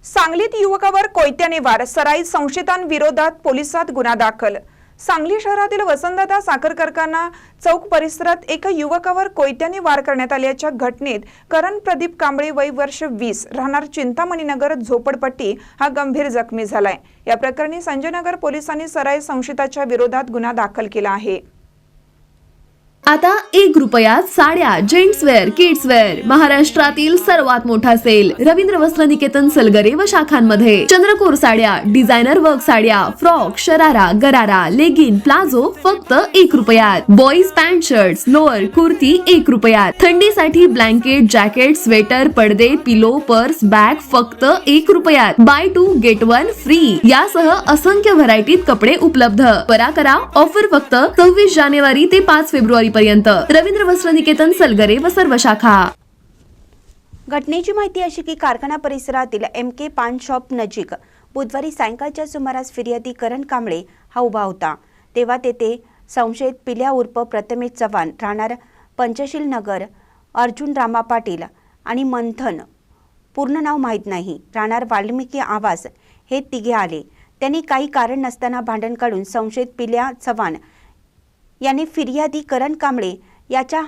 सांगलीत युवकावर कोयत्याने वार, सराईत संशयितांविरोधात पोलिसात गुन्हा दाखल। सांगली शहरातील वसंतदादा साखर कारखाना चौक परिसरात एका युवकावर कोयत्याने वार करण्यात आल्याच्या घटनेत करण प्रदीप कांबळे वय वर्ष 20 राहणार चिंतामणीनगर झोपडपट्टी हा गंभीर जखमी झालाय। या प्रकरणी संजयनगर पोलिसांनी सराईत संशयिताच्या विरोधात गुन्हा दाखल केला आहे। आता 1 रुपयात साड्या, जेंट्स वेअर, किड्स वेअर, महाराष्ट्रातील सर्वात मोठा सेल रवींद्र वस्त्र निकेतन सलगरे व शाखांमध्ये। चंद्रकोर साड्या, डिझायनर वर्क साड्या, फ्रॉक, शरारा, गरारा, लेगिन, प्लाझो फक्त 1 रुपयात। Boys pant shirts, lower, kurti 1 रुपयात। थंडीसाठी ब्लँकेट, जॅकेट, स्वेटर, पडदे, पिलो, पर्स, बॅग फक्त 1 रुपयात। बाय 2 गेट 1 फ्री यासह असंख्य व्हरायटीत कपडे उपलब्ध। परा करा, ऑफर फक्त 26 जानेवारी ते 5 फेब्रुवारी पर्यंत। रवींद्र वस्त्र निकेतन सलगरे व सर्व शाखा। घटनेची माहिती अशी की कारखाना परिसरातील MK पान शॉप नजीक बुधवारी सायंकाळच्या सुमारास फिर्यादी करण कांबळे हा उभा होता। तेव्हा तेथे संशयित पिल्या उर्फ प्रथमेश चव्हाण राहणार पंचशील नगर, अर्जुन रामा पाटील आणि मंथन पूर्ण नाव माहीत नाही राहणार वाल्मिकी आवास हे तिघे आले। त्यांनी काही कारण नसताना भांडण काढून संशयित पिल्या चव्हाण याने फिर्यादी करण कांबळे याच्या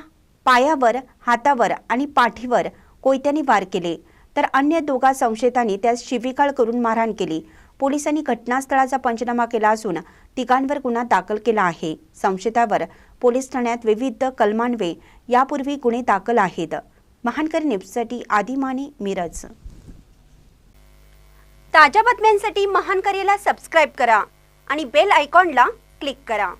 पायावर, हातावर आणि पाठीवर कोयत्याने वार केले, तर अन्य दोघा संशयितांनी त्यास शिवीगाळ करून मारहाण केली। पोलिसांनी घटनास्थळाचा पंचनामा केला असून तिघांवर गुन्हा दाखल केला आहे। संशयितावर पोलीस ठाण्यात विविध कलमान्वये यापूर्वी गुन्हे दाखल आहेत। महानकरी न्यूजसाठी आदिमाने, मिरज। ताज्या बातम्यांसाठी महानकरीला सबस्क्राइब करा आणि बेल आयकॉनला क्लिक करा।